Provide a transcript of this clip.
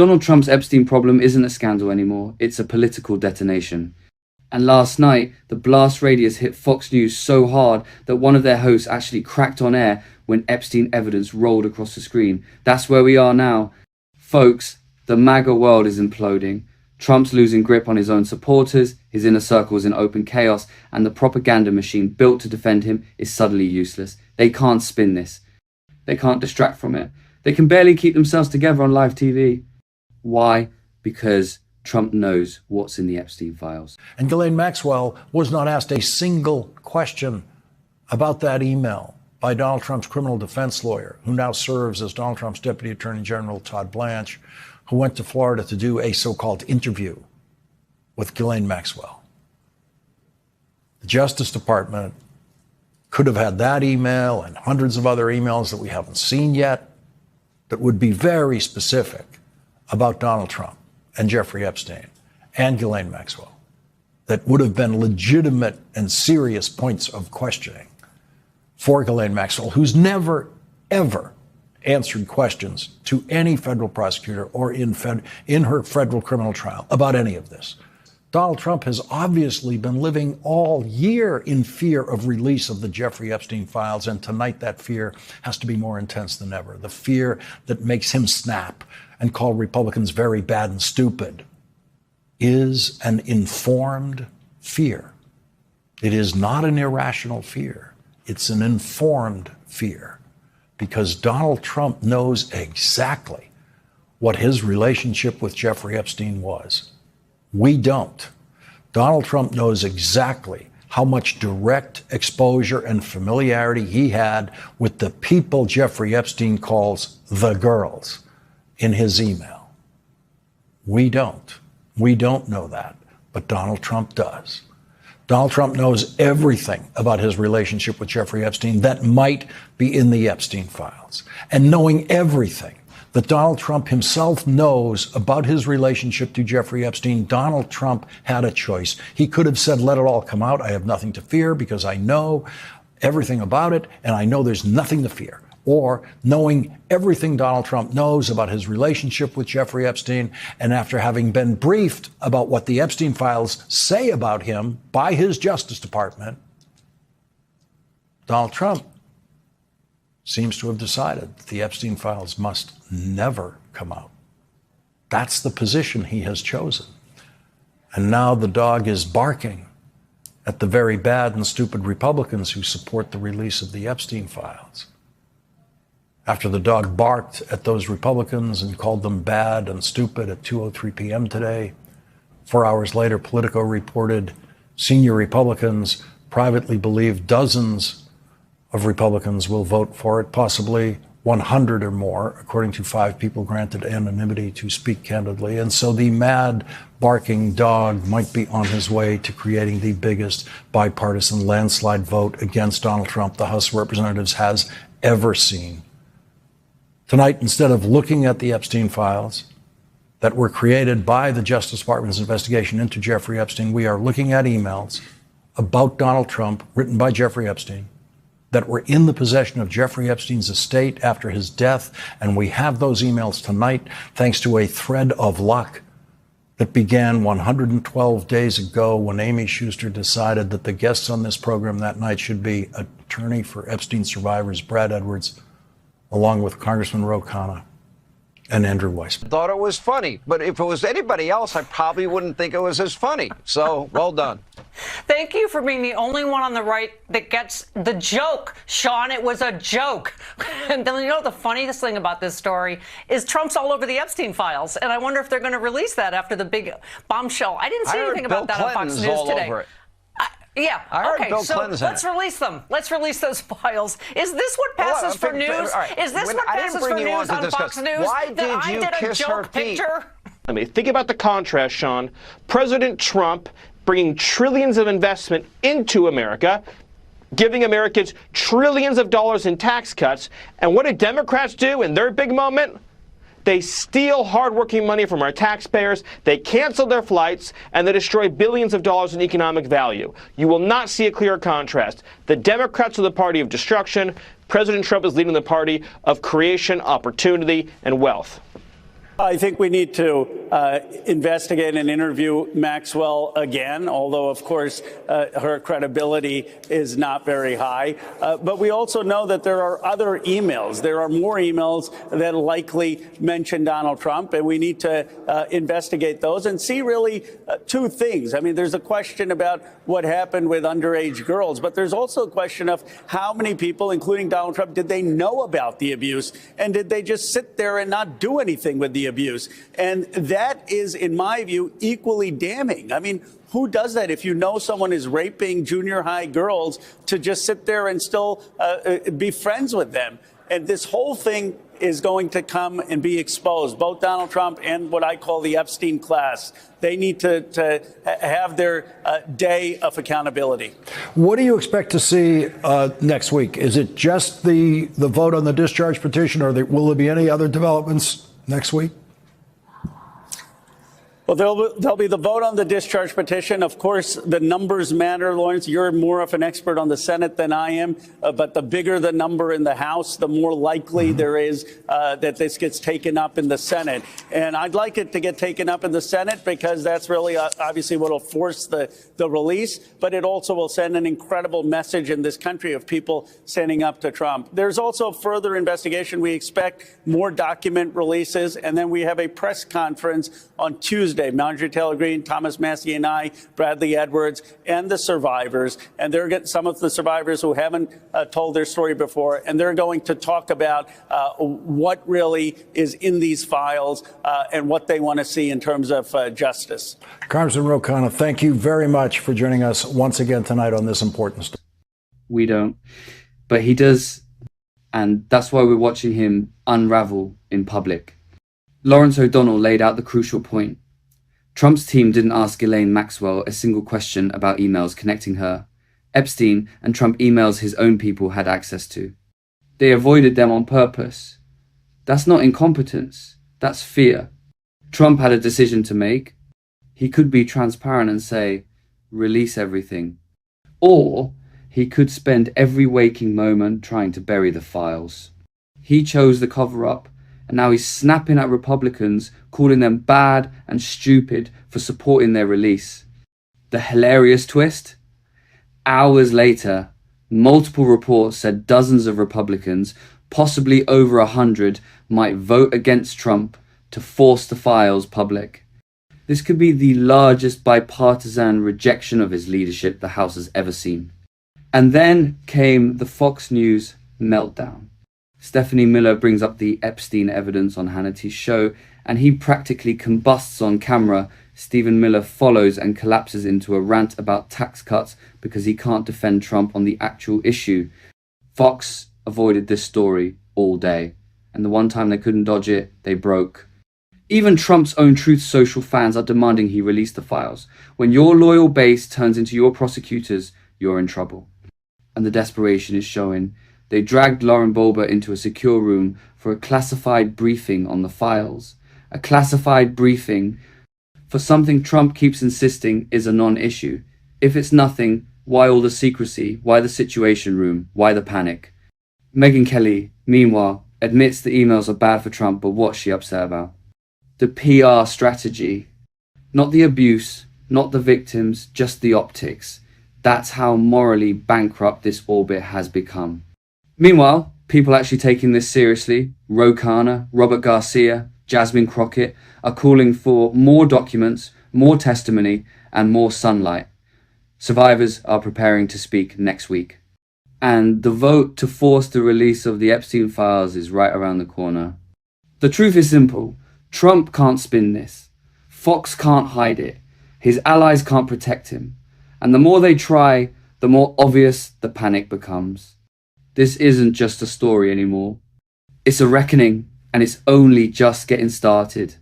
Donald Trump's Epstein problem isn't a scandal anymore, it's a political detonation. And last night, the blast radius hit Fox News so hard that one of their hosts actually cracked on air when Epstein evidence rolled across the screen. That's where we are now. Folks, the MAGA world is imploding. Trump's losing grip on his own supporters, his inner circle is in open chaos, and the propaganda machine built to defend him is suddenly useless. They can't spin this. They can't distract from it. They can barely keep themselves together on live TV. Why? Because Trump knows what's in the Epstein files. And Ghislaine Maxwell was not asked a single question about that email by Donald Trump's criminal defense lawyer, who now serves as Donald Trump's Deputy Attorney General, Todd Blanche, who went to Florida to do a so-called interview with Ghislaine Maxwell. The Justice Department could have had that email and hundreds of other emails that we haven't seen yet that would be very specific about Donald Trump and Jeffrey Epstein and Ghislaine Maxwell, that would have been legitimate and serious points of questioning for Ghislaine Maxwell, who's never, ever answered questions to any federal prosecutor or in her federal criminal trial about any of this. Donald Trump has obviously been living all year in fear of release of the Jeffrey Epstein files, and tonight that fear has to be more intense than ever. The fear that makes him snap and call Republicans very bad and stupid is an informed fear. It is not an irrational fear. It's an informed fear, because Donald Trump knows exactly what his relationship with Jeffrey Epstein was. We don't. Donald Trump knows exactly how much direct exposure and familiarity he had with the people Jeffrey Epstein calls the girls in his email. We don't. We don't know that, but Donald Trump does. Donald Trump knows everything about his relationship with Jeffrey Epstein that might be in the Epstein files. And knowing everything that Donald Trump himself knows about his relationship to Jeffrey Epstein, Donald Trump had a choice. He could have said, let it all come out. I have nothing to fear because I know everything about it and I know there's nothing to fear. Or knowing everything Donald Trump knows about his relationship with Jeffrey Epstein, and after having been briefed about what the Epstein files say about him by his Justice Department, Donald Trump seems to have decided that the Epstein files must never come out. That's the position he has chosen. And now the dog is barking at the very bad and stupid Republicans who support the release of the Epstein files. After the dog barked at those Republicans and called them bad and stupid at 2:03 p.m. today, 4 hours later, Politico reported senior Republicans privately believe dozens of Republicans will vote for it, possibly 100 or more, according to 5 people granted anonymity to speak candidly. And so the mad, barking dog might be on his way to creating the biggest bipartisan landslide vote against Donald Trump the House of Representatives has ever seen. Tonight, instead of looking at the Epstein files that were created by the Justice Department's investigation into Jeffrey Epstein, we are looking at emails about Donald Trump written by Jeffrey Epstein that were in the possession of Jeffrey Epstein's estate after his death. And we have those emails tonight thanks to a thread of luck that began 112 days ago when Amy Schuster decided that the guests on this program that night should be attorney for Epstein survivors Brad Edwards, along with Congressman Ro Khanna and Andrew Weissman. Thought it was funny, but if it was anybody else, I probably wouldn't think it was as funny. So, well done. Thank you for being the only one on the right that gets the joke. Sean, it was a joke. And then, you know, the funniest thing about this story is Trump's all over the Epstein files. And I wonder if they're going to release that after the big bombshell. I didn't see anything about that on Fox News today. Yeah. Okay. So let's release them. Let's release those files. Is this what passes for news? Is this what passes for news on Fox News? Why did you kiss her feet? I mean, think about the contrast, Sean. President Trump bringing trillions of investment into America, giving Americans trillions of dollars in tax cuts. And what do Democrats do in their big moment? They steal hardworking money from our taxpayers, they cancel their flights, and they destroy billions of dollars in economic value. You will not see a clearer contrast. The Democrats are the party of destruction. President Trump is leading the party of creation, opportunity, and wealth. I think we need to investigate and interview Maxwell again, although, of course, her credibility is not very high. But we also know that there are other emails. There are more emails that likely mention Donald Trump, and we need to investigate those and see really two things. I mean, there's a question about what happened with underage girls, but there's also a question of how many people, including Donald Trump, did they know about the abuse, and did they just sit there and not do anything with the abuse? And that is, in my view, equally damning. I mean, who does that if you know someone is raping junior high girls to just sit there and still be friends with them? And this whole thing is going to come and be exposed, both Donald Trump and what I call the Epstein class. They need to have their day of accountability. What do you expect to see next week? Is it just the vote on the discharge petition, or will there be any other developments next week? Well, there'll be the vote on the discharge petition. Of course, the numbers matter, Lawrence. You're more of an expert on the Senate than I am. But the bigger the number in the House, the more likely there is that this gets taken up in the Senate. And I'd like it to get taken up in the Senate because that's really obviously what will force the release. But it also will send an incredible message in this country of people standing up to Trump. There's also further investigation. We expect more document releases. And then we have a press conference on Tuesday. Marjorie Taylor Greene, Thomas Massie and I, Bradley Edwards, and the survivors. And they're some of the survivors who haven't told their story before. And they're going to talk about what really is in these files and what they want to see in terms of justice. Congressman Ro Khanna, thank you very much for joining us once again tonight on this important story. We don't, but he does. And that's why we're watching him unravel in public. Lawrence O'Donnell laid out the crucial point. Trump's team didn't ask Ghislaine Maxwell a single question about emails connecting her. Epstein and Trump emails his own people had access to. They avoided them on purpose. That's not incompetence. That's fear. Trump had a decision to make. He could be transparent and say, release everything. Or he could spend every waking moment trying to bury the files. He chose the cover-up, and now he's snapping at Republicans, calling them bad and stupid for supporting their release. The hilarious twist? Hours later, multiple reports said dozens of Republicans, possibly over 100, might vote against Trump to force the files public. This could be the largest bipartisan rejection of his leadership the House has ever seen. And then came the Fox News meltdown. Stephanie Miller brings up the Epstein evidence on Hannity's show, and he practically combusts on camera. Stephen Miller follows and collapses into a rant about tax cuts because he can't defend Trump on the actual issue. Fox avoided this story all day, and the one time they couldn't dodge it, they broke. Even Trump's own Truth Social fans are demanding he release the files. When your loyal base turns into your prosecutors, you're in trouble. And the desperation is showing. They dragged Lauren Boebert into a secure room for a classified briefing on the files. A classified briefing for something Trump keeps insisting is a non-issue. If it's nothing, why all the secrecy? Why the situation room? Why the panic? Megyn Kelly, meanwhile, admits the emails are bad for Trump, but what's she upset about? The PR strategy. Not the abuse, not the victims, just the optics. That's how morally bankrupt this orbit has become. Meanwhile, people actually taking this seriously, Ro Khanna, Robert Garcia, Jasmine Crockett, are calling for more documents, more testimony, and more sunlight. Survivors are preparing to speak next week. And the vote to force the release of the Epstein files is right around the corner. The truth is simple. Trump can't spin this. Fox can't hide it. His allies can't protect him. And the more they try, the more obvious the panic becomes. This isn't just a story anymore. It's a reckoning, and it's only just getting started.